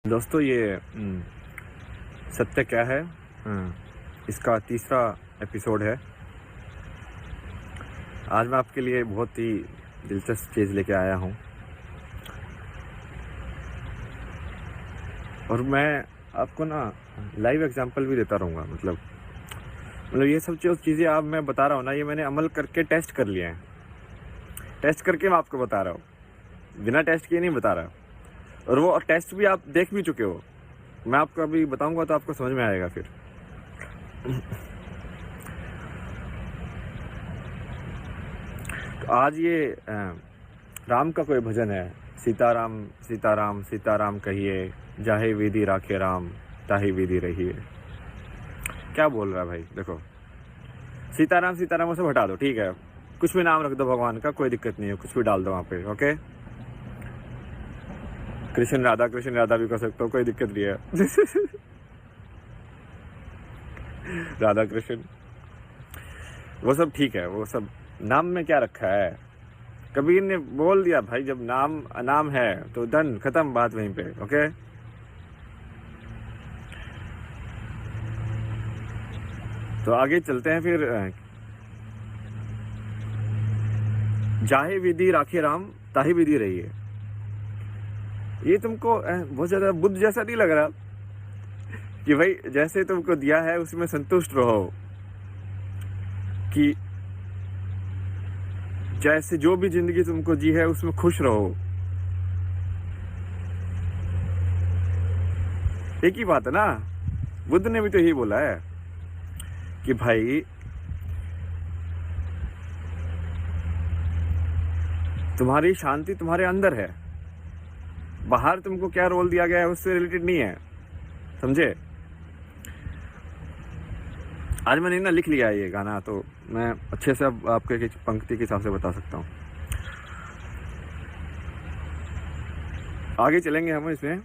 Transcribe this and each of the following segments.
दोस्तों ये सत्य क्या है। इसका तीसरा एपिसोड है। आज मैं आपके लिए बहुत ही दिलचस्प चीज़ लेके आया हूँ और मैं आपको ना लाइव एग्जांपल भी देता रहूँगा। मतलब ये सब जो चीज़ें आप मैं बता रहा हूँ ना, ये मैंने अमल करके टेस्ट कर लिए हैं। टेस्ट करके मैं आपको बता रहा हूँ, बिना टेस्ट किए नहीं बता रहा। और वो टेस्ट भी आप देख भी चुके हो। मैं आपको अभी बताऊंगा तो आपको समझ में आएगा फिर। तो आज ये राम का कोई भजन है। सीताराम सीताराम सीताराम कहिए, जाहे विधि राखे राम, ताहि विधि रहिए। क्या बोल रहा है भाई? देखो, सीताराम सीताराम उसे हटा दो, ठीक है, कुछ भी नाम रख दो भगवान का, कोई दिक्कत नहीं है, कुछ भी डाल दो वहाँ पे। ओके, कृष्ण राधा भी कर सकते हो, कोई दिक्कत नहीं है। राधा कृष्ण वो सब ठीक है, वो सब नाम में क्या रखा है। कबीर ने बोल दिया भाई, जब नाम अनाम है तो डन, खत्म बात वहीं पे। ओके, तो आगे चलते हैं फिर। जाहे विधि राखे राम, ताहि विधि रहिए। ये तुमको बहुत ज्यादा बुद्ध जैसा नहीं लग रहा कि भाई जैसे तुमको दिया है उसमें संतुष्ट रहो, कि जैसे जो भी जिंदगी तुमको जी है उसमें खुश रहो। एक ही बात है ना, बुद्ध ने भी तो यही बोला है कि भाई तुम्हारी शांति तुम्हारे अंदर है, बाहर तुमको क्या रोल दिया गया है उससे रिलेटेड नहीं है, समझे। आज मैंने ना लिख लिया है ये गाना, तो मैं अच्छे से अब आपको एक पंक्ति के हिसाब से बता सकता हूँ। आगे चलेंगे हम इसमें।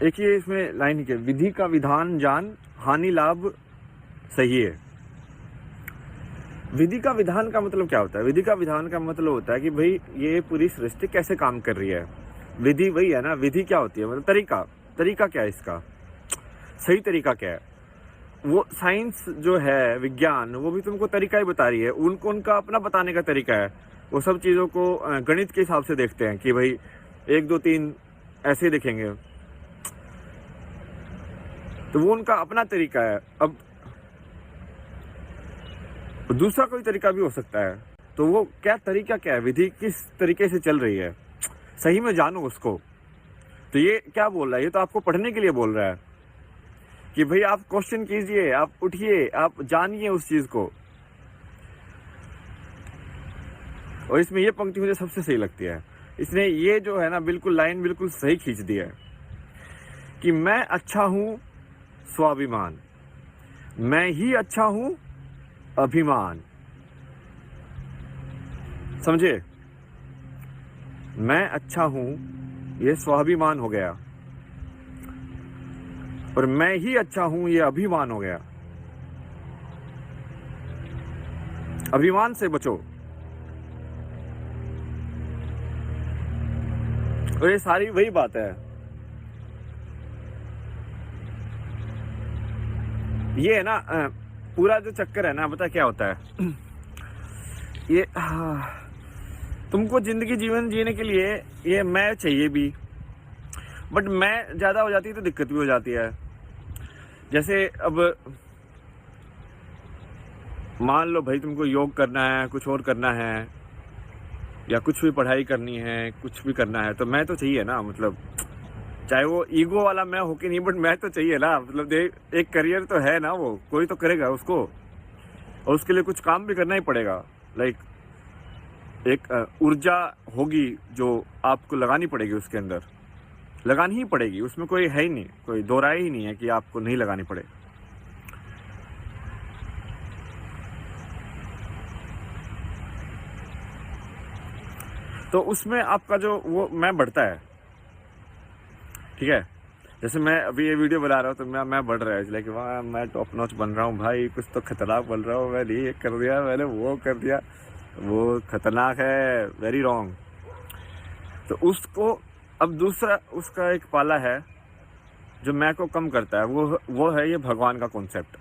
एक ये इसमें लाइन के, विधि का विधान जान, हानि लाभ सही है। विधि का विधान का मतलब क्या होता है? विधि का विधान का मतलब होता है कि भाई ये पूरी सृष्टि कैसे काम कर रही है। विधि वही है ना, विधि क्या होती है, मतलब तरीका क्या है इसका, सही तरीका क्या है। वो साइंस जो है, विज्ञान, वो भी तुमको तरीका ही बता रही है, उनको उनका अपना बताने का तरीका है। वो सब चीज़ों को गणित के हिसाब से देखते हैं कि भाई 1 2 3 ऐसे देखेंगे, तो वो उनका अपना तरीका है। अब दूसरा कोई तरीका भी हो सकता है, तो वो तरीका क्या है, विधि किस तरीके से चल रही है, सही में जानो उसको। तो ये क्या बोल रहा है, ये तो आपको पढ़ने के लिए बोल रहा है कि भाई आप क्वेश्चन कीजिए, आप उठिए, आप जानिए उस चीज को। और इसमें ये पंक्ति मुझे सबसे सही लगती है। इसने ये जो है ना, बिल्कुल लाइन बिल्कुल सही खींच दी है कि मैं अच्छा हूं स्वाभिमान, मैं ही अच्छा हूं अभिमान। समझे, मैं अच्छा हूं ये स्वाभिमान हो गया, और मैं ही अच्छा हूं ये अभिमान हो गया। अभिमान से बचो। और ये सारी वही बात है। ये है ना, पूरा जो चक्कर है ना, पता क्या होता है। ये तुमको जिंदगी जीवन जीने के लिए ये मैं चाहिए भी, बट मैं ज्यादा हो जाती है तो दिक्कत भी हो जाती है। जैसे अब मान लो भाई तुमको योग करना है, कुछ और करना है, या कुछ भी पढ़ाई करनी है, कुछ भी करना है, तो मैं तो चाहिए ना। मतलब चाहे वो ईगो वाला मैं हो कि नहीं, बट मैं तो चाहिए ना। मतलब एक करियर तो है ना, वो कोई तो करेगा उसको, और उसके लिए कुछ काम भी करना ही पड़ेगा। लाइक एक ऊर्जा होगी जो आपको लगानी पड़ेगी, उसके अंदर लगानी ही पड़ेगी, उसमें कोई है ही नहीं, कोई दो राय ही नहीं है कि आपको नहीं लगानी पड़े। तो उसमें आपका जो वो मैं बढ़ता है, ठीक है। जैसे मैं अभी ये वीडियो बना रहा हूँ तो मैं बढ़ रहा है, लाइक वाह मैं टॉप नॉच बन रहा हूँ भाई, कुछ तो खतरनाक बन रहा हूँ, मैंने ये कर दिया, मैंने वो कर दिया, वो खतरनाक है, वेरी रॉन्ग। तो उसको अब दूसरा उसका एक पाला है जो मैं को कम करता है, वो है ये भगवान का कॉन्सेप्ट,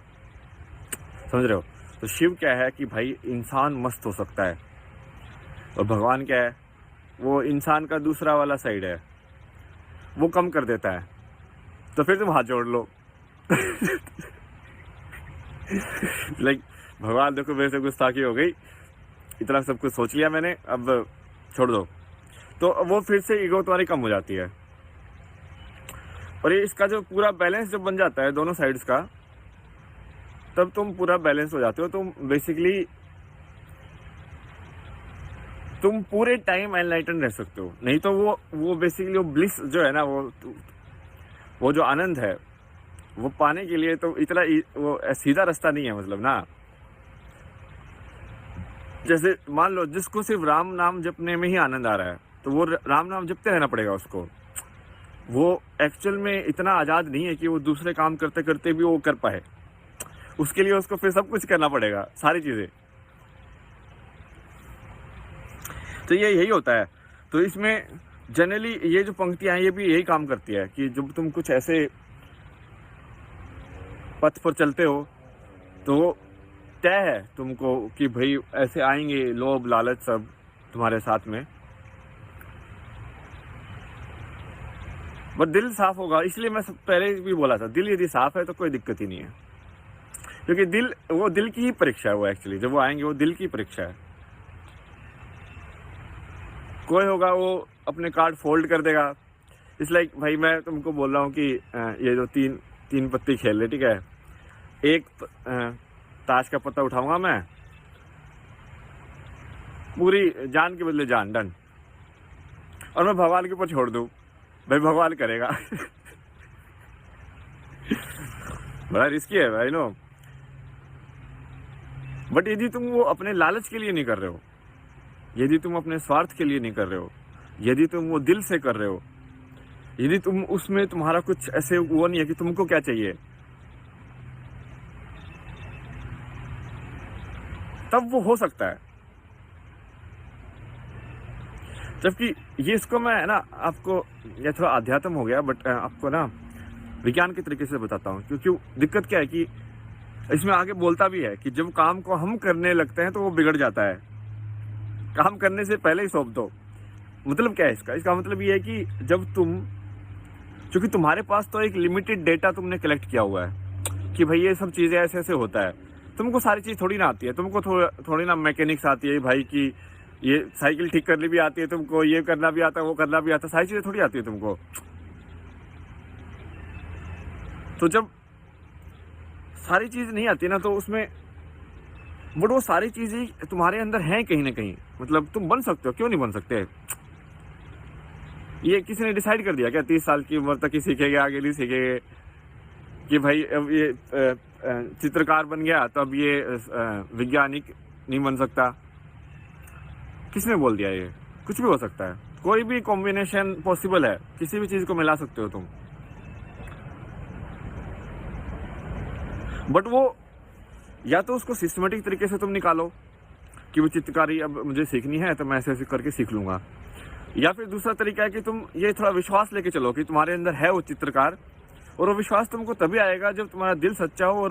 समझ रहे हो। तो शिव क्या है कि भाई इंसान मस्त हो सकता है, और भगवान क्या है, वो इंसान का दूसरा वाला साइड है, वो कम कर देता है। तो फिर तुम हाथ जोड़ लो लाइक भगवान देखो मेरे से गुस्ताखी हो गई, इतना सब कुछ सोच लिया मैंने, अब छोड़ दो। तो वो फिर से ईगो तुम्हारी कम हो जाती है, और ये इसका जो पूरा बैलेंस जब बन जाता है दोनों साइड्स का, तब तुम पूरा बैलेंस हो जाते हो। तुम बेसिकली तुम पूरे टाइम एनलाइटन रह सकते हो। नहीं तो वो बेसिकली वो ब्लिस जो है ना, वो जो आनंद है वो पाने के लिए तो इतना वो सीधा रास्ता नहीं है, मतलब ना। जैसे मान लो जिसको सिर्फ राम नाम जपने में ही आनंद आ रहा है, तो वो राम नाम जपते रहना पड़ेगा उसको। वो एक्चुअल में इतना आज़ाद नहीं है कि वो दूसरे काम करते करते भी वो कर पाए, उसके लिए उसको फिर सब कुछ करना पड़ेगा, सारी चीज़ें। तो ये यही होता है। तो इसमें जनरली ये जो पंक्तियां हैं ये भी यही काम करती है कि जब तुम कुछ ऐसे पथ पर चलते हो तो तय है तुमको कि भाई ऐसे आएंगे लोभ लालच सब तुम्हारे साथ में, बट दिल साफ होगा। इसलिए मैं पहले भी बोला था, दिल यदि साफ है तो कोई दिक्कत ही नहीं है, क्योंकि वो दिल की ही परीक्षा है। वो एक्चुअली जब वो आएंगे वो दिल की परीक्षा है। कोई होगा वो अपने कार्ड फोल्ड कर देगा। इस लाइक भाई मैं तुमको बोल रहा हूँ कि ये जो तीन पत्ती खेल रहे, ठीक है, एक ताश का पत्ता उठाऊंगा मैं, पूरी जान के बदले जान, डन, और मैं भगवान के ऊपर छोड़ दूं, भाई भगवान करेगा बड़ा रिस्की है भाई, नो। बट यदि तुम वो अपने लालच के लिए नहीं कर रहे हो, यदि तुम अपने स्वार्थ के लिए नहीं कर रहे हो, यदि तुम वो दिल से कर रहे हो, यदि तुम उसमें तुम्हारा कुछ ऐसे वो नहीं है कि तुमको क्या चाहिए, तब वो हो सकता है। जबकि ये इसको मैं ना आपको, ये थोड़ा अध्यात्म हो गया, बट आपको ना विज्ञान के तरीके से बताता हूँ। क्योंकि दिक्कत क्या है कि इसमें आगे बोलता भी है कि जब काम को हम करने लगते हैं तो वो बिगड़ जाता है, काम करने से पहले ही सौंप दो। मतलब क्या है इसका मतलब ये है कि जब क्योंकि तुम्हारे पास तो एक लिमिटेड डेटा तुमने कलेक्ट किया हुआ है कि भाई ये सब चीज़ें ऐसे ऐसे होता है, तुमको सारी चीज़ थोड़ी ना आती है, तुमको थोड़ी ना मैकेनिक्स आती है भाई कि ये साइकिल ठीक करनी भी आती है तुमको, ये करना भी आता है, वो करना भी आता है, सारी चीज़ें थोड़ी आती है तुमको। तो जब सारी चीज़ नहीं आती ना, तो उसमें बट वो सारी चीज़ें तुम्हारे अंदर हैं कहीं ना कहीं, मतलब तुम बन सकते हो, क्यों नहीं बन सकते। ये किसी ने डिसाइड कर दिया क्या 30 साल की उम्र तक ही सीखेंगे, आगे नहीं सीखेंगे, कि भाई अब ये चित्रकार बन गया तो अब ये वैज्ञानिक नहीं बन सकता। किसने बोल दिया? ये कुछ भी हो सकता है, कोई भी कॉम्बिनेशन पॉसिबल है, किसी भी चीज को मिला सकते हो तुम। बट वो या तो उसको सिस्टमेटिक तरीके से तुम निकालो कि वो चित्रकारी अब मुझे सीखनी है तो मैं ऐसे ऐसे करके सीख लूंगा, या फिर दूसरा तरीका है कि तुम ये थोड़ा विश्वास लेके चलो कि तुम्हारे अंदर है वो चित्रकार, और वो विश्वास तुमको तभी आएगा जब तुम्हारा दिल सच्चा हो और